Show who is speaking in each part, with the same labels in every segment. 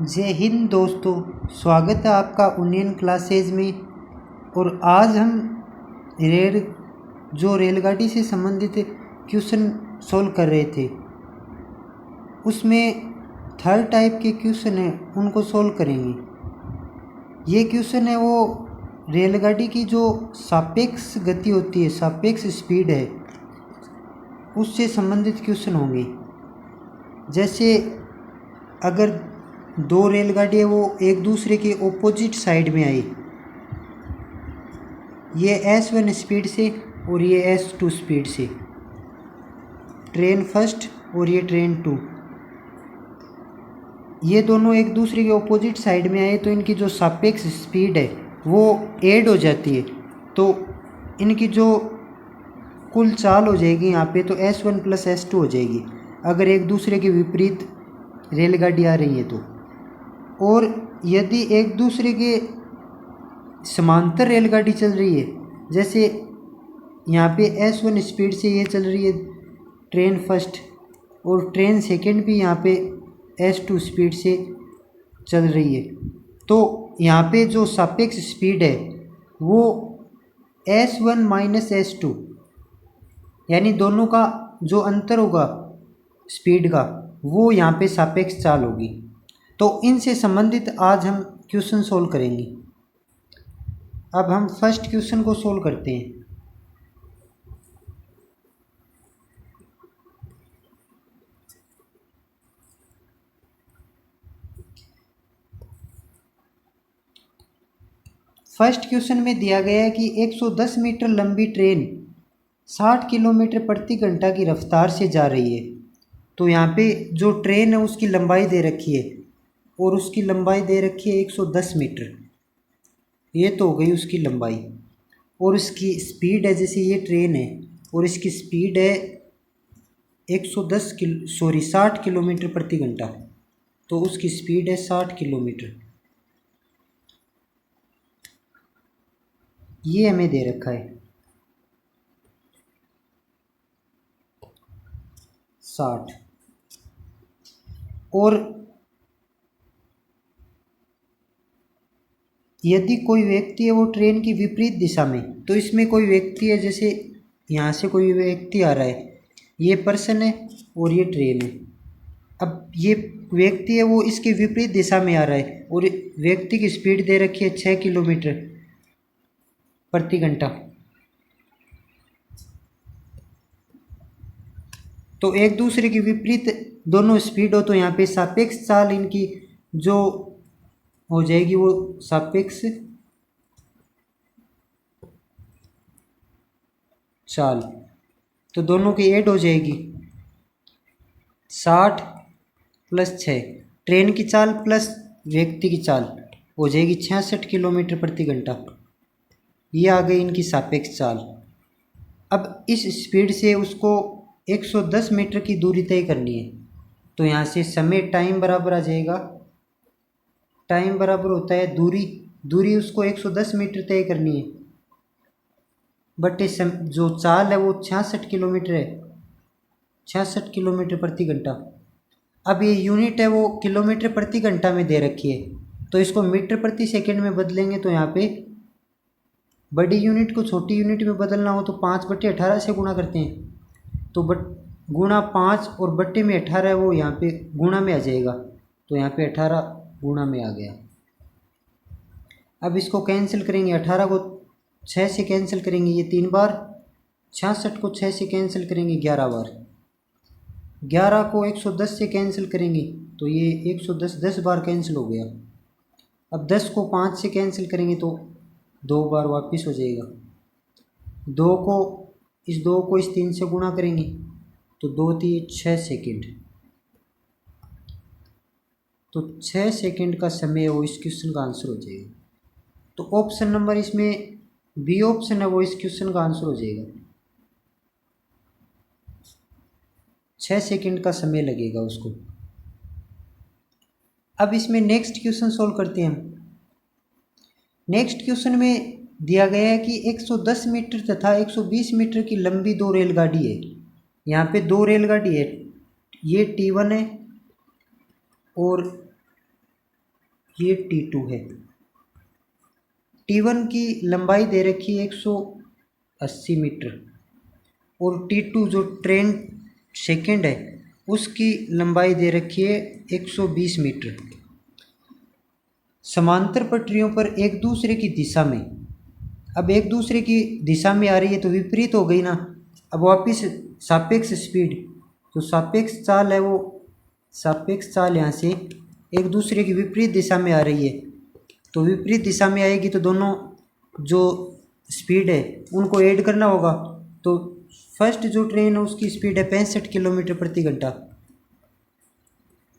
Speaker 1: जय हिंद दोस्तों, स्वागत है आपका उन्नयन क्लासेज में। और आज हम रेलगाड़ी से संबंधित क्वेश्चन सॉल्व कर रहे थे। उसमें थर्ड टाइप के क्वेश्चन हैं, उनको सॉल्व करेंगे। ये क्वेश्चन है वो रेलगाड़ी की जो सापेक्ष गति होती है, सापेक्ष स्पीड है, उससे संबंधित क्वेश्चन होंगे। जैसे अगर दो रेलगाड़ियाँ वो एक दूसरे के ऑपोजिट साइड में आई, ये S1 स्पीड से और ये S2 स्पीड से, ट्रेन फर्स्ट और ये ट्रेन टू, ये दोनों एक दूसरे के ऑपोजिट साइड में आए तो इनकी जो सापेक्ष स्पीड है वो ऐड हो जाती है। तो इनकी जो कुल चाल हो जाएगी यहाँ पे तो S1 + S2 हो जाएगी, अगर एक दूसरे के विपरीत रेलगाड़ी आ रही है तो। और यदि एक दूसरे के समांतर रेलगाड़ी चल रही है, जैसे यहाँ पे S1 स्पीड से ये चल रही है ट्रेन फर्स्ट और ट्रेन सेकंड भी यहाँ पे S2 स्पीड से चल रही है, तो यहाँ पे जो सापेक्ष स्पीड है वो S1 - S2, यानी दोनों का जो अंतर होगा स्पीड का वो यहाँ पे सापेक्ष चाल होगी। तो इनसे संबंधित आज हम क्वेश्चन सोल्व करेंगे। अब हम फर्स्ट क्वेश्चन को सोल्व करते हैं। फर्स्ट क्वेश्चन में दिया गया है कि 110 मीटर लंबी ट्रेन 60 किलोमीटर प्रति घंटा की रफ्तार से जा रही है। तो यहाँ पे जो ट्रेन है उसकी लंबाई दे रखी है और उसकी लंबाई दे रखी है 110 मीटर। ये तो हो गई उसकी लंबाई। और उसकी स्पीड है, जैसे ये ट्रेन है और इसकी स्पीड है 60 किलोमीटर प्रति घंटा, तो उसकी स्पीड है 60 किलोमीटर। ये हमें दे रखा है 60। और यदि कोई व्यक्ति है वो ट्रेन की विपरीत दिशा में, तो इसमें कोई व्यक्ति है, जैसे यहाँ से कोई व्यक्ति आ रहा है, ये पर्सन है और ये ट्रेन है। अब ये व्यक्ति है वो इसके विपरीत दिशा में आ रहा है और व्यक्ति की स्पीड दे रखी है 6 किलोमीटर प्रति घंटा। तो एक दूसरे के विपरीत दोनों स्पीड हो तो यहाँ पे सापेक्ष चाल इनकी जो हो जाएगी वो सापेक्ष चाल, तो दोनों की ऐड हो जाएगी 60 + 6, ट्रेन की चाल प्लस व्यक्ति की चाल हो जाएगी 66 किलोमीटर प्रति घंटा। ये आ गई इनकी सापेक्ष चाल। अब इस स्पीड से उसको 110 मीटर की दूरी तय करनी है, तो यहाँ से समय टाइम बराबर आ जाएगा, टाइम बराबर होता है दूरी उसको 110 मीटर तय करनी है, बट जो चाल है वो 66 किलोमीटर है, 66 किलोमीटर प्रति घंटा। अब ये यूनिट है वो किलोमीटर प्रति घंटा में दे रखी है, तो इसको मीटर प्रति सेकंड में बदलेंगे तो यहाँ पे बड़ी यूनिट को छोटी यूनिट में बदलना हो तो 5/18 से गुणा करते हैं, तो गुणा 5 और बट्टे में 18 है वो यहाँ पे गुणा में आ जाएगा, तो यहाँ पे 18 गुणा में आ गया। अब इसको कैंसिल करेंगे, 18 को 6 से कैंसिल करेंगे ये 3 बार, 66 को 6 से कैंसिल करेंगे 11 बार, 11 को 110 से कैंसिल करेंगे तो ये 110 10 बार कैंसिल हो गया। अब 10 को 5 से कैंसिल करेंगे तो 2 बार वापस हो जाएगा। 2 को इस 3 से गुणा करेंगे तो 2 3 6 सेकेंड, तो 6 सेकेंड का समय वो इस क्वेश्चन का आंसर हो जाएगा। तो ऑप्शन नंबर इसमें बी ऑप्शन है वो इस क्वेश्चन का आंसर हो जाएगा। 6 सेकेंड का समय लगेगा उसको। अब इसमें नेक्स्ट क्वेश्चन सोल्व करते हैं हम। नेक्स्ट क्वेश्चन में दिया गया है कि 110 मीटर तथा 120 मीटर की लंबी 2 रेलगाड़ी है। यहाँ पे 2 रेलगाड़ी है, ये T1 है और ये T2 है। T1 की लंबाई दे रखी है 180 मीटर और T2 जो ट्रेन सेकंड है उसकी लंबाई दे रखी है 120 मीटर। समांतर पटरियों पर एक दूसरे की दिशा में, अब एक दूसरे की दिशा में आ रही है तो विपरीत हो गई ना। अब वापिस सापेक्ष स्पीड, तो सापेक्ष चाल है वो, सापेक्ष चाल यहाँ से एक दूसरे की विपरीत दिशा में आ रही है, तो विपरीत दिशा में आएगी तो दोनों जो स्पीड है उनको ऐड करना होगा। तो फर्स्ट जो ट्रेन है उसकी स्पीड है 65 किलोमीटर प्रति घंटा,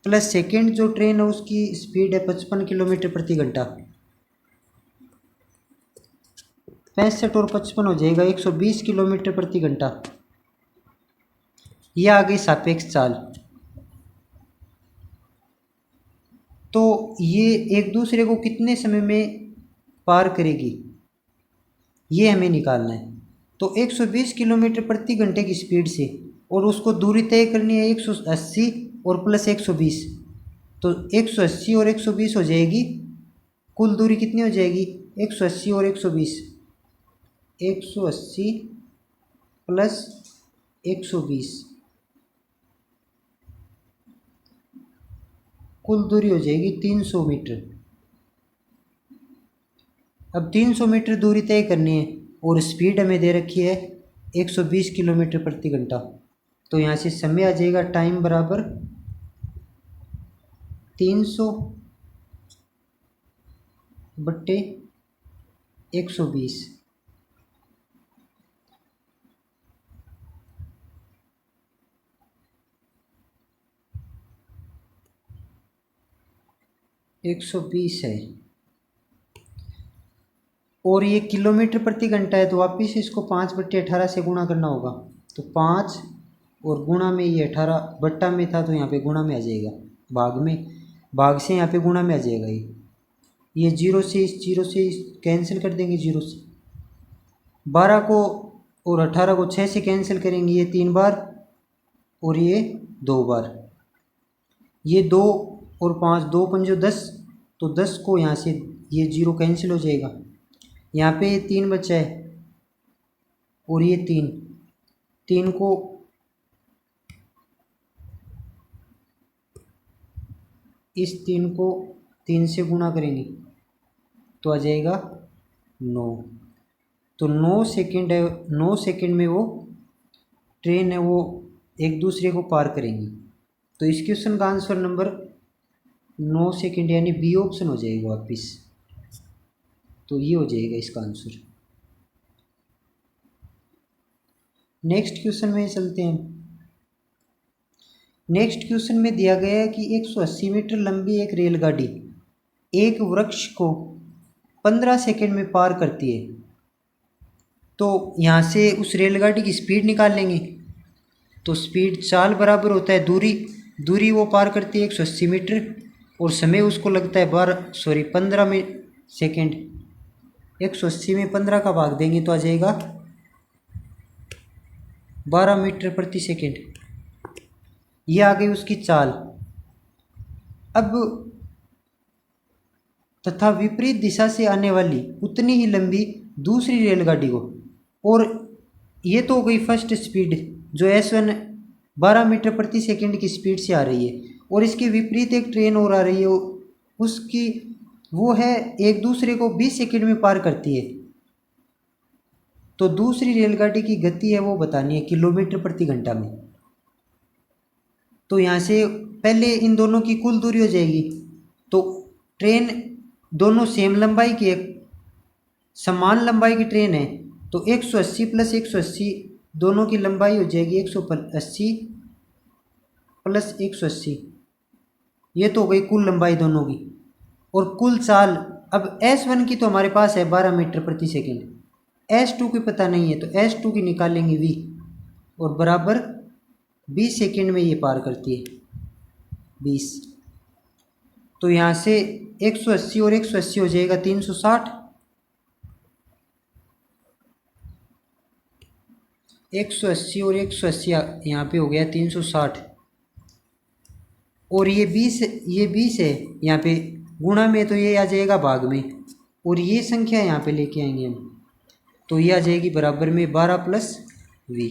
Speaker 1: प्लस सेकेंड जो ट्रेन है उसकी स्पीड है 55 किलोमीटर प्रति घंटा। 65 और 55 हो जाएगा 120 किलोमीटर प्रति घंटा। यह आ गई सापेक्ष चाल। तो ये एक दूसरे को कितने समय में पार करेगी ये हमें निकालना है। तो 120 किलोमीटर प्रति घंटे की स्पीड से, और उसको दूरी तय करनी है 180 और प्लस 120, तो 180 और 120 हो जाएगी, कुल दूरी कितनी हो जाएगी 180 और 120, 180 प्लस 120, कुल दूरी हो जाएगी 300 मीटर। अब 300 मीटर दूरी तय करनी है और स्पीड हमें दे रखी है 120 किलोमीटर प्रति घंटा। तो यहाँ से समय आ जाएगा टाइम बराबर 300 बट्टे 120। एक 120 है और ये किलोमीटर प्रति घंटा है, तो वापिस इसको 5/18 से गुणा करना होगा। तो 5 और गुणा में ये 18 बट्टा में था तो यहाँ पे गुणा में आ जाएगा, भाग में, भाग से यहाँ पे गुणा में आ जाएगा। ये जीरो से कैंसिल कर देंगे, जीरो से 12 को और 18 को 6 से कैंसिल करेंगे, ये 3 बार और ये 2 बार, ये 2 और 5 2 पंजो 10, तो 10 को यहाँ से ये जीरो कैंसिल हो जाएगा। यहाँ पे ये 3 बचा है और ये 3 को इस 3 को 3 से गुणा करेंगे तो आ जाएगा 9। तो 9 सेकेंड है, 9 सेकेंड में वो ट्रेन है वो एक दूसरे को पार करेंगी। तो इस क्वेश्चन का आंसर नंबर 9 सेकेंड यानी बी ऑप्शन हो जाएगा वापिस। तो ये हो जाएगा इसका आंसर। नेक्स्ट क्वेश्चन में चलते हैं। नेक्स्ट क्वेश्चन में दिया गया है कि 180 मीटर लंबी एक रेलगाड़ी एक वृक्ष को 15 सेकेंड में पार करती है। तो यहाँ से उस रेलगाड़ी की स्पीड निकाल लेंगे। तो स्पीड चाल बराबर होता है दूरी वो पार करती है 180 मीटर और समय उसको लगता है 15 सेकेंड। 180 में 15 का भाग देंगे तो आ जाएगा 12 मीटर प्रति सेकेंड। ये आ गई उसकी चाल। अब तथा विपरीत दिशा से आने वाली उतनी ही लंबी दूसरी रेलगाड़ी को, और ये तो हो गई फर्स्ट स्पीड जो S1 12 मीटर प्रति सेकंड की स्पीड से आ रही है, और इसके विपरीत एक ट्रेन और आ रही है, उसकी वो है एक दूसरे को 20 सेकंड में पार करती है। तो दूसरी रेलगाड़ी की गति है वो बतानी है किलोमीटर प्रति घंटा में। तो यहाँ से पहले इन दोनों की कुल दूरी हो जाएगी। तो ट्रेन दोनों सेम लंबाई की, समान लंबाई की ट्रेन है, तो 180 प्लस 180 दोनों की लंबाई हो जाएगी 180 प्लस 180। ये तो हो गई कुल लंबाई दोनों की। और कुल चाल, अब S1 की तो हमारे पास है 12 मीटर प्रति सेकेंड, S2 की पता नहीं है, तो S2 की निकालेंगे V, और बराबर 20 सेकेंड में ये पार करती है 20। तो यहाँ से 180 और 180 हो जाएगा 360, 180 और 180 यहाँ पे हो गया 360, और ये 20 है यहाँ पे गुणा में तो ये आ जाएगा भाग में, और ये संख्या यहाँ पे लेके आएंगे हम, तो ये आ जाएगी बराबर में 12 प्लस v।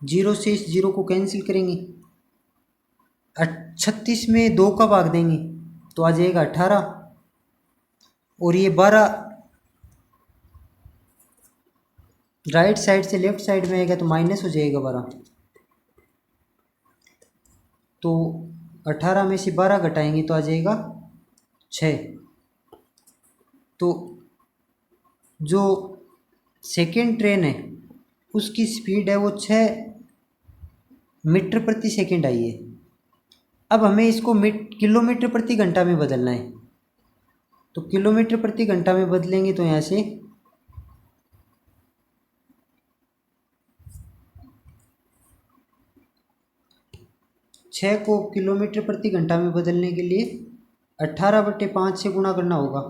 Speaker 1: 0 से इस 0 को कैंसिल करेंगे, 36 में 2 का भाग देंगे तो आ जाएगा 18, और ये 12 राइट साइड से लेफ्ट साइड में आएगा तो माइनस हो जाएगा 12। तो 18 में से 12 घटाएंगे तो आ जाएगा 6। तो जो सेकेंड ट्रेन है उसकी स्पीड है वो 6 मीटर प्रति सेकेंड आई है। अब हमें इसको किलोमीटर प्रति घंटा में बदलना है, तो किलोमीटर प्रति घंटा में बदलेंगे तो यहाँ से 6 को किलोमीटर प्रति घंटा में बदलने के लिए 18/5 से गुणा करना होगा।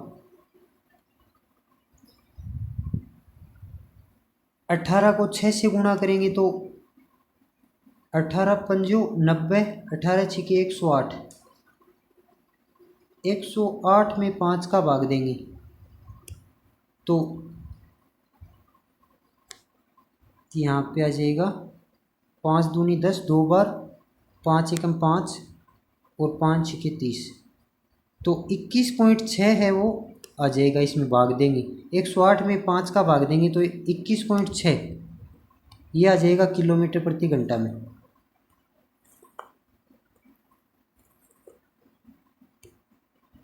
Speaker 1: 18 को 6 से गुणा करेंगे तो 18 पंजो 90, 18 छिके 108, 108 में 5 का भाग देंगे तो यहाँ पे आ जाएगा 5 दूनी 10, 2 बार 5 एकम 5 और 5 छिके 30, तो 21.6 है वो आ जाएगा, इसमें भाग देंगे 108 में 5 का भाग देंगे तो 21.6 ये आ जाएगा किलोमीटर प्रति घंटा में।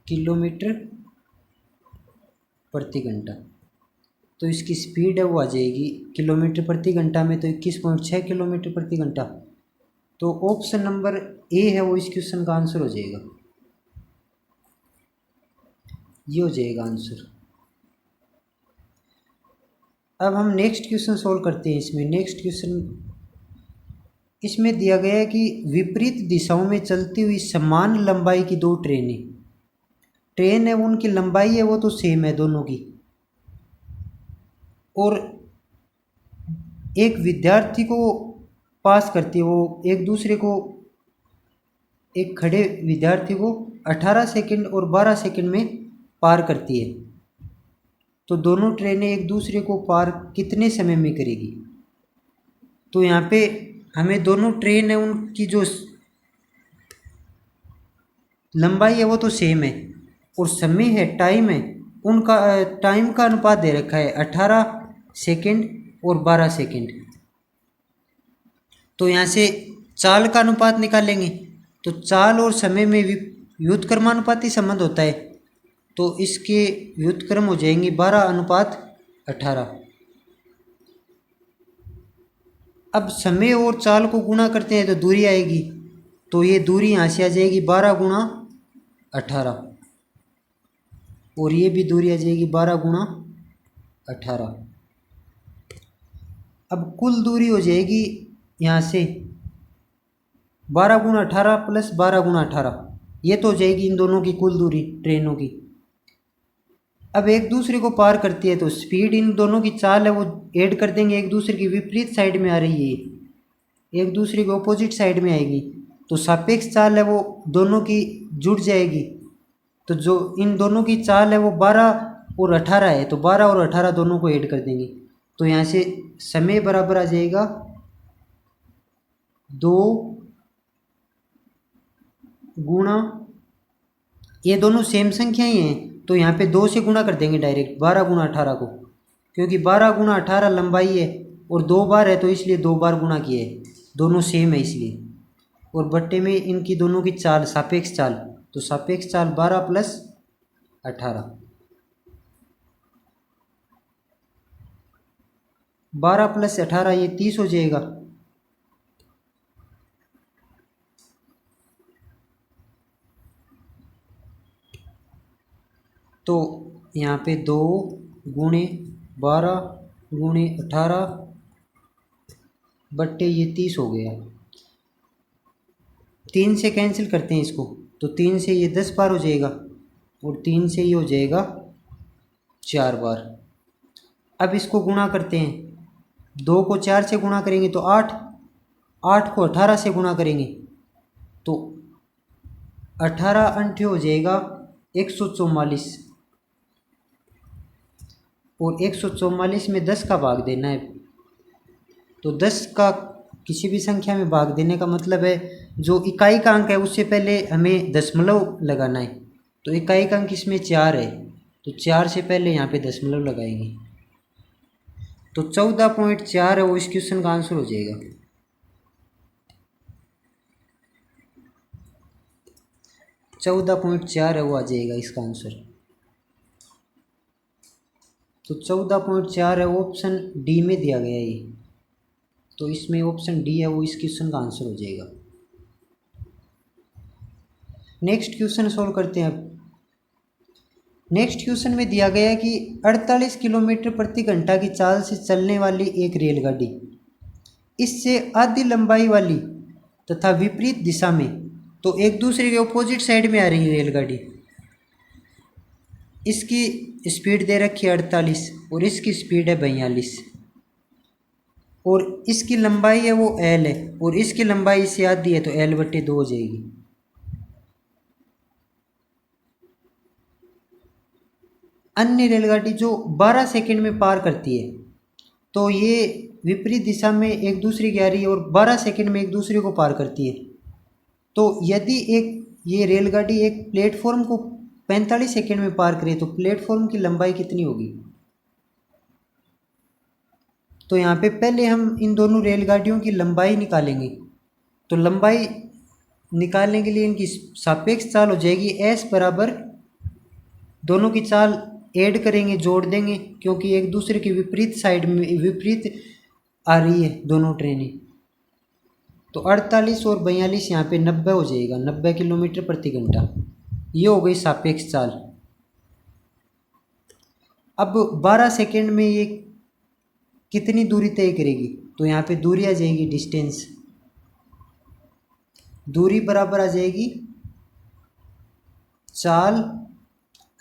Speaker 1: किलोमीटर प्रति घंटा, तो इसकी स्पीड है वो आ जाएगी किलोमीटर प्रति घंटा में तो 21.6 किलोमीटर प्रति घंटा। तो ऑप्शन नंबर ए है वो इस क्वेश्चन का आंसर हो जाएगा, ये हो जाएगा आंसर। अब हम नेक्स्ट क्वेश्चन सॉल्व करते हैं। इसमें नेक्स्ट क्वेश्चन इसमें दिया गया है कि विपरीत दिशाओं में चलती हुई समान लंबाई की 2 ट्रेन है, उनकी लंबाई है वो तो सेम है दोनों की, और एक विद्यार्थी को पास करती है, वो एक दूसरे को, एक खड़े विद्यार्थी को 18 सेकंड और 12 सेकंड में पार करती है। तो दोनों ट्रेनें एक दूसरे को पार कितने समय में करेगी? तो यहाँ पे हमें दोनों ट्रेन है उनकी जो लंबाई है वो तो सेम है, और समय है, टाइम है, उनका टाइम का अनुपात दे रखा है 18 सेकंड और 12 सेकंड। तो यहाँ से चाल का अनुपात निकालेंगे, तो चाल और समय में व्युत्क्रमानुपाती संबंध होता है, तो इसके व्युत्क्रम हो जाएंगे 12:18। अब समय और चाल को गुणा करते हैं तो दूरी आएगी, तो ये दूरी यहाँ से आ जाएगी 12 गुणा 18, और ये भी दूरी आ जाएगी 12 गुणा 18। अब कुल दूरी हो जाएगी यहाँ से 12 गुणा 18 प्लस 12 गुणा 18, ये तो हो जाएगी इन दोनों की कुल दूरी ट्रेनों की। अब एक दूसरे को पार करती है तो स्पीड इन दोनों की चाल है वो ऐड कर देंगे, एक दूसरे की विपरीत साइड में आ रही है, एक दूसरे के ऑपोजिट साइड में आएगी, तो सापेक्ष चाल है वो दोनों की जुड़ जाएगी। तो जो इन दोनों की चाल है वो 12 और 18 है, तो 12 और 18 दोनों को ऐड कर देंगे, तो यहाँ से समय बराबर आ जाएगा 2 गुणा, ये दोनों सेम संख्या ही हैं तो यहाँ पे 2 से गुणा कर देंगे डायरेक्ट 12 गुणा 18 को, क्योंकि 12 गुणा 18 लंबाई है और 2 बार है तो इसलिए 2 बार गुणा किए है, दोनों सेम है इसलिए, और बट्टे में इनकी दोनों की चाल सापेक्ष चाल, तो सापेक्ष चाल 12 प्लस 18, 12 प्लस 18 ये 30 हो जाएगा। तो यहाँ पे 2 गुणे 12 गुणे 18 बट्टे ये 30 हो गया। 3 से कैंसिल करते हैं इसको, तो 3 से ये 10 बार हो जाएगा और 3 से ये हो जाएगा 4 बार। अब इसको गुणा करते हैं, 2 को 4 से गुणा करेंगे तो 8, 8 को 18 से गुणा करेंगे तो 18 अंठे हो जाएगा 144, और 144 में 10 का भाग देना है। तो 10 का किसी भी संख्या में भाग देने का मतलब है जो इकाई का अंक है उससे पहले हमें दशमलव लगाना है। तो इकाई का अंक इसमें 4 है, तो 4 से पहले यहाँ पे दशमलव लगाएंगे। तो 14.4 है वो इस क्वेश्चन का आंसर हो जाएगा। 14.4 है वो आ जाएगा इसका आंसर। तो 14.4 है, ऑप्शन डी में दिया गया है ये। तो इसमें ऑप्शन डी है वो इस क्वेश्चन का आंसर हो जाएगा। नेक्स्ट क्वेश्चन सॉल्व करते हैं अब। नेक्स्ट क्वेश्चन में दिया गया है कि 48 किलोमीटर प्रति घंटा की चाल से चलने वाली एक रेलगाड़ी इससे आधी लंबाई वाली तथा विपरीत दिशा में, तो एक दूसरे के ऑपोजिट साइड में आ रही है रेलगाड़ी, इसकी स्पीड दे रखी है 48 और इसकी स्पीड है 42, और इसकी लंबाई है वो एल है और इसकी लंबाई इससे आधी है, तो L/2 हो जाएगी। अन्य रेलगाड़ी जो 12 सेकंड में पार करती है, तो ये विपरीत दिशा में एक दूसरे की आ रही है और 12 सेकंड में एक दूसरे को पार करती है। तो यदि ये रेलगाड़ी एक प्लेटफॉर्म को 45 सेकंड में पार करे तो प्लेटफॉर्म की लंबाई कितनी होगी। तो यहाँ पे पहले हम इन दोनों रेलगाड़ियों की लंबाई निकालेंगे। तो लंबाई निकालने के लिए इनकी सापेक्ष चाल हो जाएगी एस बराबर, दोनों की चाल ऐड करेंगे, जोड़ देंगे, क्योंकि एक दूसरे की विपरीत साइड में विपरीत आ रही है दोनों ट्रेनें। तो 48 और 42 यहाँ पे 90 हो जाएगा, 90 किलोमीटर प्रति घंटा। ये हो गई सापेक्ष चाल। अब 12 सेकेंड में ये कितनी दूरी तय करेगी, तो यहाँ पे दूरी आ जाएगी डिस्टेंस, दूरी बराबर आ जाएगी चाल।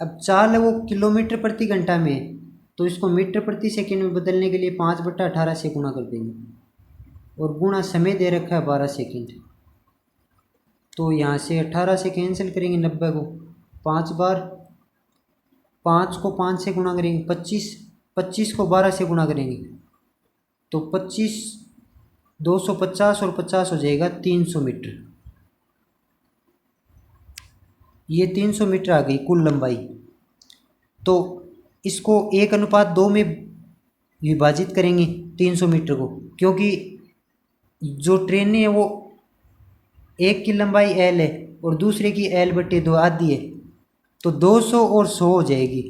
Speaker 1: अब चाल है वो किलोमीटर प्रति घंटा में है, तो इसको मीटर प्रति सेकंड में बदलने के लिए 5/18 से गुणा कर देंगे, और गुणा समय दे रखा है 12 सेकंड। तो यहाँ से 18 से कैंसिल करेंगे 90 को, 5 बार, 5 को 5 से गुणा करेंगे 25, 25 को 12 से गुणा करेंगे तो 25, 250 और 50 हो जाएगा 300 मीटर। ये 300 मीटर आ गई कुल लंबाई। तो इसको 1:2 में विभाजित करेंगे 300 मीटर को, क्योंकि जो ट्रेनें है वो एक की लंबाई L है और दूसरे की L/2 आधी है, तो 200 और 100 हो जाएगी।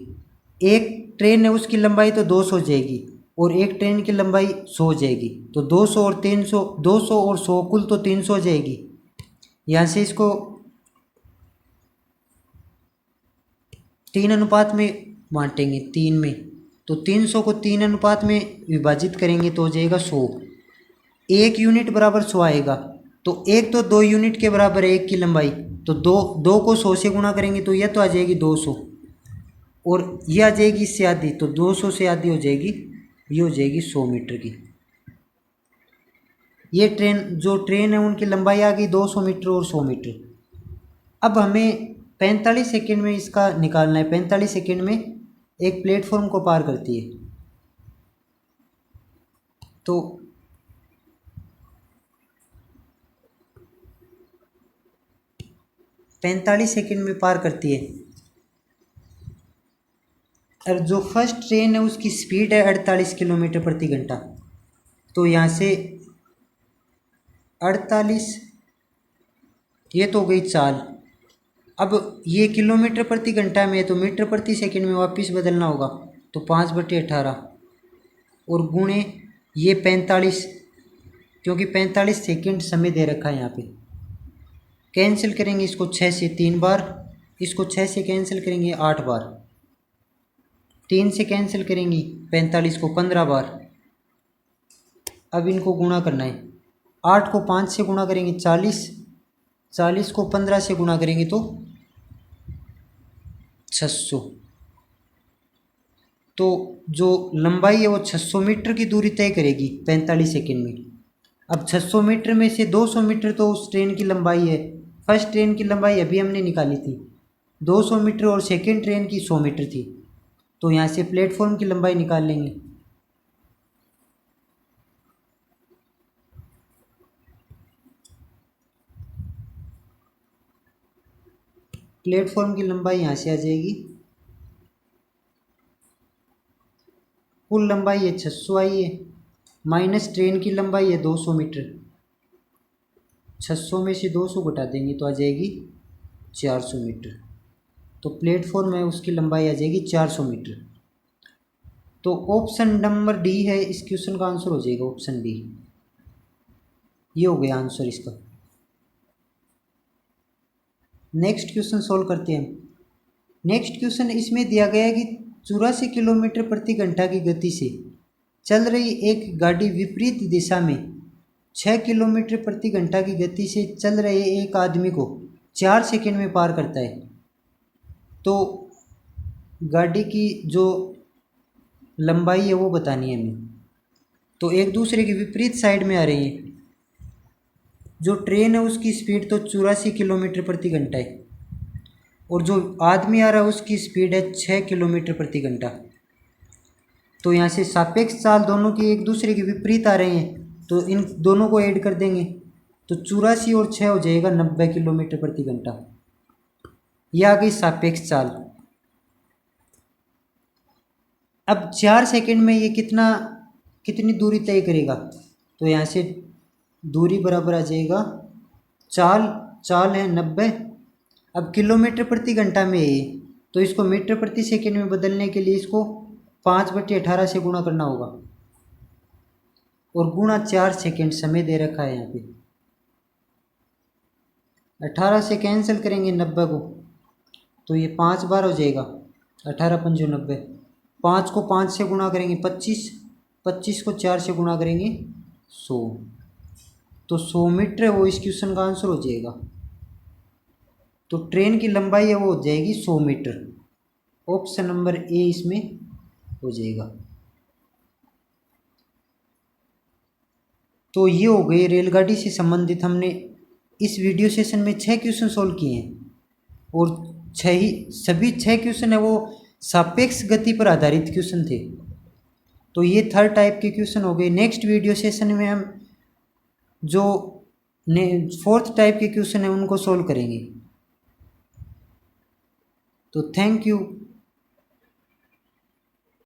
Speaker 1: एक ट्रेन है उसकी लंबाई तो 200 हो जाएगी और एक ट्रेन की लंबाई 100 हो जाएगी, तो 200 और 300, 200 और 100 कुल तो 300 हो जाएगी। यहाँ से इसको 3 अनुपात में बांटेंगे, 3 में, तो 300 को 3 अनुपात में विभाजित करेंगे तो हो जाएगा 100। 1 यूनिट बराबर 100 आएगा, तो 1 तो 2 यूनिट के बराबर है एक की लंबाई, तो 2 को 100 से गुणा करेंगे तो यह तो आ जाएगी 200, और यह आ जाएगी इससे आधी, तो 200 से आधी हो जाएगी, ये हो जाएगी 100 मीटर की। ये जो ट्रेन है उनकी लंबाई आ गई 200 मीटर और 100 मीटर। अब हमें 45 सेकंड में इसका निकालना है। 45 सेकंड में एक प्लेटफॉर्म को पार करती है, तो 45 सेकंड में पार करती है। और जो फर्स्ट ट्रेन है उसकी स्पीड है 48 किलोमीटर प्रति घंटा, तो यहाँ से 48, ये तो हो गई चाल। अब ये किलोमीटर प्रति घंटा में है तो मीटर प्रति सेकंड में वापस बदलना होगा, तो 5/18 और गुणे ये 45, क्योंकि 45 सेकंड समय दे रखा है यहाँ पे। कैंसिल करेंगे इसको 6 से 3 बार, इसको 6 से कैंसिल करेंगे 8 बार, 3 से कैंसिल करेंगी 45 को 15 बार। अब इनको गुणा करना है, 8 को 5 से गुणा करेंगे 40, 40 को 15 से गुणा करेंगे तो 600। तो जो लंबाई है वो 600 मीटर की दूरी तय करेगी 45 सेकंड में। अब 600 मीटर में से 200 मीटर तो उस ट्रेन की लंबाई है, फर्स्ट ट्रेन की लंबाई अभी हमने निकाली थी 200 मीटर और सेकेंड ट्रेन की 100 मीटर थी। तो यहाँ से प्लेटफॉर्म की लंबाई निकाल लेंगे। प्लेटफॉर्म की लंबाई यहाँ से आ जाएगी, कुल लंबाई है 600 आई है, माइनस ट्रेन की लंबाई है 200 मीटर। 600 में से 200 घटा देंगे तो आ जाएगी 400 मीटर। तो प्लेटफॉर्म है उसकी लंबाई आ जाएगी 400 मीटर। तो ऑप्शन नंबर डी है इस क्वेश्चन का आंसर हो जाएगा, ऑप्शन डी। ये हो गया आंसर इसका। नेक्स्ट क्वेश्चन सोल्व करते हैं। नेक्स्ट क्वेश्चन इसमें दिया गया है कि 84 किलोमीटर प्रति घंटा की गति से चल रही एक गाड़ी विपरीत दिशा में 6 किलोमीटर प्रति घंटा की गति से चल रहे एक आदमी को 4 सेकंड में पार करता है। तो गाड़ी की जो लंबाई है वो बतानी है हमें। तो एक दूसरे के विपरीत साइड में आ रही है। जो ट्रेन है उसकी स्पीड तो 84 किलोमीटर प्रति घंटा है और जो आदमी आ रहा है उसकी स्पीड है 6 किलोमीटर प्रति घंटा। तो यहाँ से सापेक्ष चाल दोनों की एक दूसरे के विपरीत आ रहे हैं, तो इन दोनों को ऐड कर देंगे तो 84 और 6 हो जाएगा 90 किलोमीटर प्रति घंटा। यह आ गई सापेक्ष चाल। अब 4 सेकंड में ये कितनी दूरी तय करेगा। तो यहाँ से दूरी बराबर आ जाएगा चाल है 90। अब किलोमीटर प्रति घंटा में है तो इसको मीटर प्रति सेकंड में बदलने के लिए इसको 5/18 से गुणा करना होगा और गुणा 4 सेकंड समय दे रखा है यहाँ पे। 18 से कैंसिल करेंगे 90 को तो ये 5 बार हो जाएगा, 18 पंजो 90। 5 को 5 से गुणा करेंगे 25, 25 को 4 से गुणा करेंगे 100। तो 100 मीटर है वो इस क्वेश्चन का आंसर हो जाएगा। तो ट्रेन की लंबाई है वो हो जाएगी 100 मीटर। ऑप्शन नंबर ए इसमें हो जाएगा। तो ये हो गई रेलगाड़ी से संबंधित हमने इस वीडियो सेशन में 6 क्वेश्चन सोल्व किए हैं और सभी 6 क्वेश्चन है वो सापेक्ष गति पर आधारित क्वेश्चन थे। तो ये थर्ड टाइप के क्वेश्चन हो गए। नेक्स्ट वीडियो सेशन में हम जो फोर्थ टाइप के क्वेश्चन है उनको सोल्व करेंगे। तो थैंक यू।